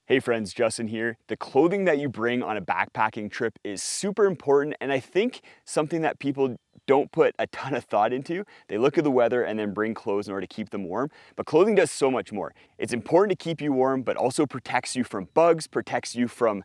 Hey friends, Justin here. The clothing that you bring on a backpacking trip is super important, and I think something that people don't put a ton of thought into. They look at the weather and then bring clothes in order to keep them warm, but clothing does so much more. It's important to keep you warm, but also protects you from bugs, protects you from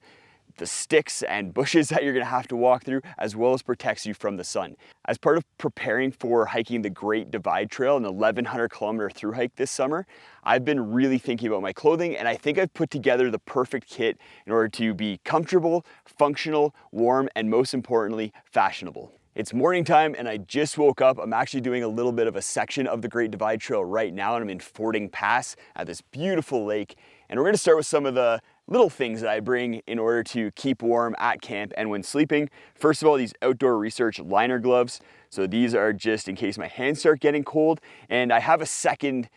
the sticks and bushes that you're gonna have to walk through, as well as protects you from the sun. As part of preparing for hiking the Great Divide Trail, an 1,100-kilometer thru hike this summer, I've been really thinking about my clothing, and I think I've put together the perfect kit in order to be comfortable, functional, warm, and most importantly, fashionable. It's morning time and I just woke up. I'm actually doing a little bit of a section of the Great Divide Trail right now, and I'm in Fording Pass at this beautiful lake. And we're gonna start with some of the little things that I bring in order to keep warm at camp and when sleeping. First of all, these Outdoor Research liner gloves. So these are just in case my hands start getting cold. And I have a second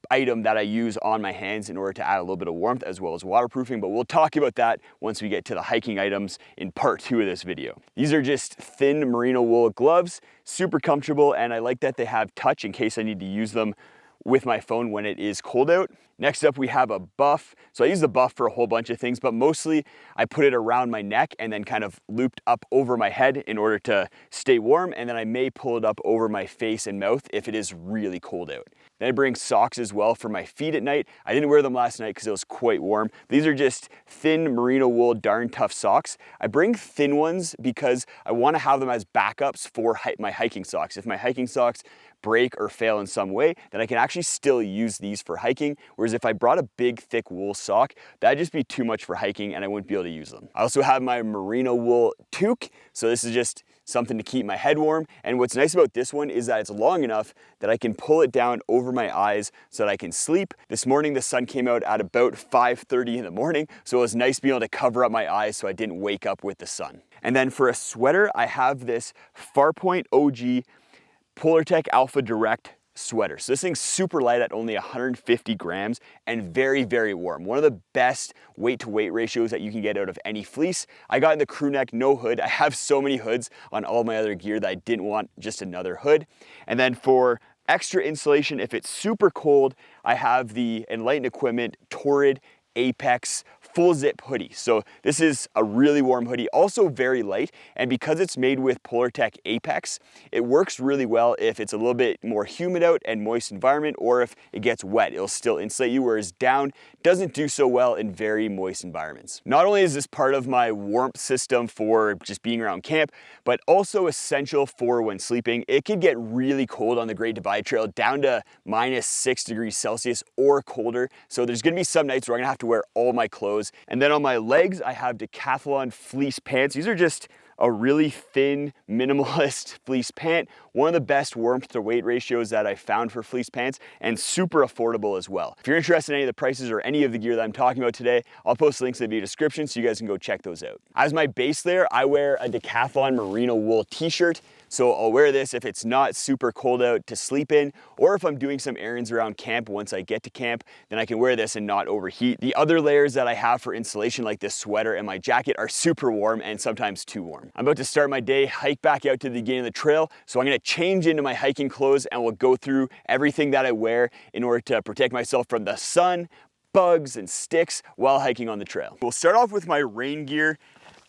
item that I use on my hands in order to add a little bit of warmth as well as waterproofing, but we'll talk about that once we get to the hiking items in part 2 of this video. These are just thin merino wool gloves, super comfortable, and I like that they have touch in case I need to use them with my phone when it is cold out. Next up, we have a buff. So I use the buff for a whole bunch of things, but mostly I put it around my neck and then kind of looped up over my head in order to stay warm, and then I may pull it up over my face and mouth if it is really cold out. Then I bring socks as well for my feet at night. I didn't wear them last night because it was quite warm. These are just thin merino wool, darn tough socks. I bring thin ones because I want to have them as backups for my hiking socks. If my hiking socks break or fail in some way, then I can actually still use these for hiking. Whereas if I brought a big thick wool sock, that'd just be too much for hiking and I wouldn't be able to use them. I also have my merino wool toque. So this is just something to keep my head warm. And what's nice about this one is that it's long enough that I can pull it down over my eyes so that I can sleep. This morning, the sun came out at about 5:30 in the morning. So it was nice being able to cover up my eyes so I didn't wake up with the sun. And then for a sweater, I have this Farpoint OG Polartec Alpha Direct sweater. So this thing's super light at only 150 grams and very, very warm. One of the best weight to weight ratios that you can get out of any fleece. I got in the crew neck, no hood. I have so many hoods on all my other gear that I didn't want just another hood. And then for extra insulation, if it's super cold, I have the Enlighten Equipment Torrid Apex full zip hoodie. So this is a really warm hoodie, also very light, and because it's made with Polartec Apex, it works really well if it's a little bit more humid out and moist environment, or if it gets wet, it'll still insulate you, whereas down doesn't do so well in very moist environments. Not only is this part of my warmth system for just being around camp, but also essential for when sleeping. It could get really cold on the Great Divide Trail, down to -6 degrees Celsius or colder. So there's gonna be some nights where I'm gonna have to wear all my clothes. And then on my legs, I have Decathlon Fleece Pants. These are just a really thin, minimalist fleece pant. One of the best warmth to weight ratios that I found for fleece pants, and super affordable as well. If you're interested in any of the prices or any of the gear that I'm talking about today, I'll post links in the video description so you guys can go check those out. As my base layer, I wear a Decathlon merino wool t-shirt. So I'll wear this if it's not super cold out to sleep in, or if I'm doing some errands around camp once I get to camp, then I can wear this and not overheat. The other layers that I have for insulation, like this sweater and my jacket, are super warm and sometimes too warm. I'm about to start my day, hike back out to the beginning of the trail, so I'm gonna change into my hiking clothes and we'll go through everything that I wear in order to protect myself from the sun, bugs, and sticks while hiking on the trail. We'll start off with my rain gear.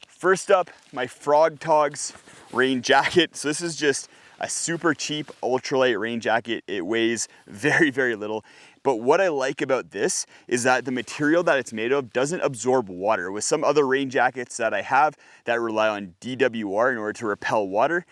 First up, my Frog Togs rain jacket. So this is just a super cheap ultralight rain jacket. It weighs very, very little. But what I like about this is that the material that it's made of doesn't absorb water. With some other rain jackets that I have that rely on DWR in order to repel water,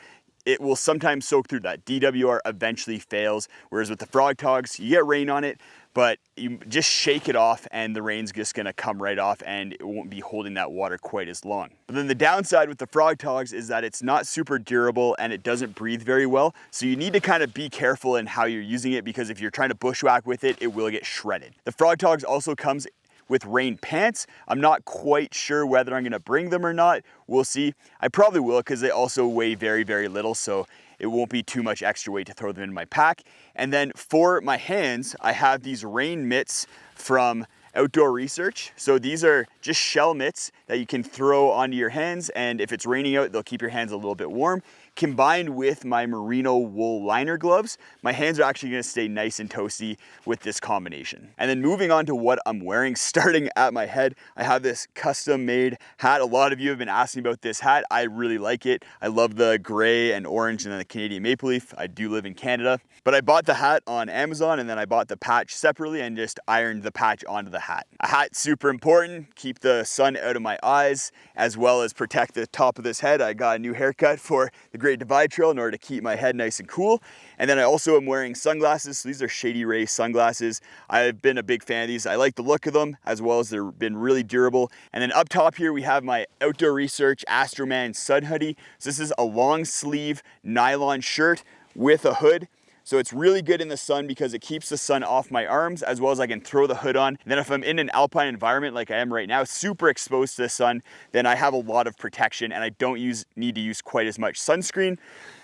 it will sometimes soak through that. DWR eventually fails, whereas with the Frog Togs, you get rain on it, but you just shake it off and the rain's just gonna come right off and it won't be holding that water quite as long. But then the downside with the Frog Togs is that it's not super durable and it doesn't breathe very well. So you need to kind of be careful in how you're using it, because if you're trying to bushwhack with it, it will get shredded. The Frog Togs also comes with rain pants. I'm not quite sure whether I'm gonna bring them or not. We'll see. I probably will, because they also weigh very, very little, so it won't be too much extra weight to throw them in my pack. And then for my hands, I have these rain mitts from Outdoor Research. So these are just shell mitts that you can throw onto your hands, and if it's raining out, they'll keep your hands a little bit warm. combined with my merino wool liner gloves, my hands are actually gonna stay nice and toasty with this combination. And then moving on to what I'm wearing, starting at my head, I have this custom made hat. A lot of you have been asking about this hat. I really like it. I love the gray and orange and then the Canadian maple leaf. I do live in Canada, but I bought the hat on Amazon and then I bought the patch separately and just ironed the patch onto the hat. A hat's super important, keep the sun out of my eyes, as well as protect the top of this head. I got a new haircut for the Great Divide Trail in order to keep my head nice and cool. And then I also am wearing sunglasses. So these are Shady Ray sunglasses. I've been a big fan of these. I like the look of them, as well as they've been really durable. And then up top here, we have my Outdoor Research Astroman Sun Hoodie. So this is a long sleeve nylon shirt with a hood. So it's really good in the sun because it keeps the sun off my arms, as well as I can throw the hood on. And then if I'm in an alpine environment like I am right now, super exposed to the sun, then I have a lot of protection and I don't need to use quite as much sunscreen.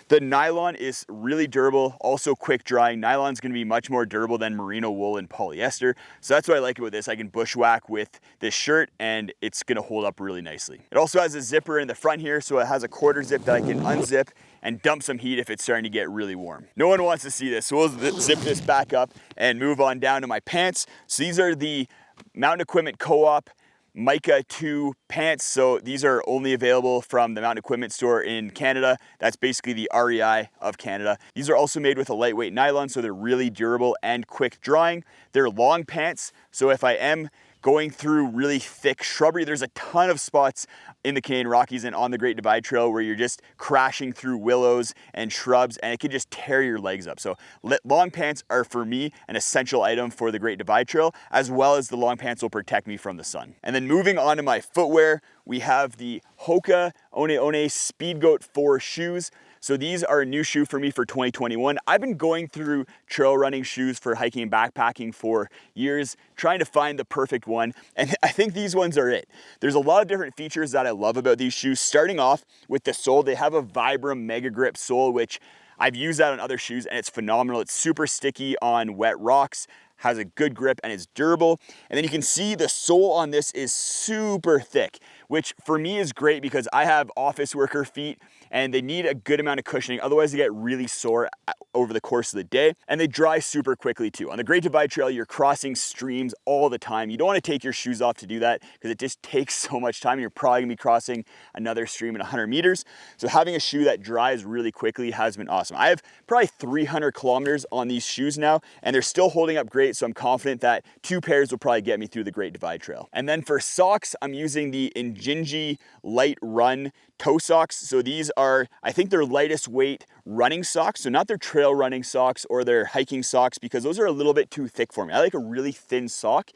The nylon is really durable, also quick drying. Nylon is going to be much more durable than merino wool and polyester. So that's what I like about this. I can bushwhack with this shirt and it's going to hold up really nicely. It also has a zipper in the front here, so it has a quarter zip that I can unzip and dump some heat if it's starting to get really warm. No one wants to see this, so we'll zip this back up and move on down to my pants. So these are the Mountain Equipment Co-op Mica 2 pants. So these are only available from the Mountain Equipment store in Canada. That's basically the REI of Canada. These are also made with a lightweight nylon, so they're really durable and quick drying. They're long pants, so if I am going through really thick shrubbery, there's a ton of spots in the Canadian Rockies and on the Great Divide Trail where you're just crashing through willows and shrubs and it can just tear your legs up. So long pants are for me an essential item for the Great Divide Trail, as well as the long pants will protect me from the sun. And then moving on to my footwear, we have the Hoka One One Speed Goat 4 shoes. So these are a new shoe for me for 2021. I've been going through trail running shoes for hiking and backpacking for years, trying to find the perfect one. And I think these ones are it. There's a lot of different features that I love about these shoes. Starting off with the sole, they have a Vibram Mega Grip sole, which I've used that on other shoes and it's phenomenal. It's super sticky on wet rocks, has a good grip and is durable. And then you can see the sole on this is super thick, which for me is great because I have office worker feet and they need a good amount of cushioning. Otherwise they get really sore over the course of the day, and they dry super quickly too. On the Great Divide Trail, you're crossing streams all the time. You don't want to take your shoes off to do that because it just takes so much time. You're probably gonna be crossing another stream in 100 meters. So having a shoe that dries really quickly has been awesome. I have probably 300 kilometers on these shoes now, and they're still holding up great. So I'm confident that 2 pairs will probably get me through the Great Divide Trail. And then for socks, I'm using the Injinji Light Run toe socks. So these are, I think they're lightest weight running socks. So not their trail running socks or their hiking socks, because those are a little bit too thick for me. I like a really thin sock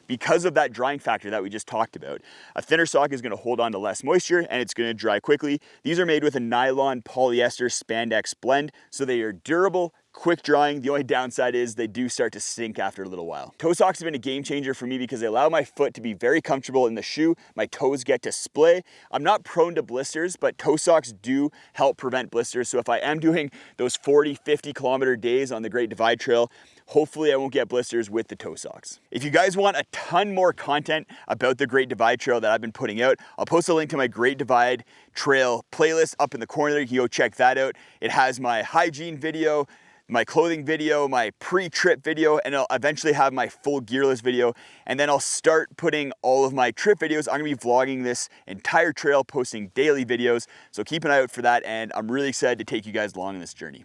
because of that drying factor that we just talked about. A thinner sock is gonna hold on to less moisture and it's gonna dry quickly. These are made with a nylon polyester spandex blend, so they are durable, quick drying. The only downside is they do start to stink after a little while. Toe socks have been a game changer for me because they allow my foot to be very comfortable in the shoe. My toes get to splay. I'm not prone to blisters, but toe socks do help prevent blisters. So if I am doing those 40, 50 kilometer days on the Great Divide Trail, hopefully I won't get blisters with the toe socks. If you guys want a ton more content about the Great Divide Trail that I've been putting out, I'll post a link to my Great Divide Trail playlist up in the corner there. You can go check that out. It has my hygiene video, my clothing video, my pre-trip video, and I'll eventually have my full gearless video. And then I'll start putting all of my trip videos. I'm gonna be vlogging this entire trail, posting daily videos. So keep an eye out for that. And I'm really excited to take you guys along on this journey.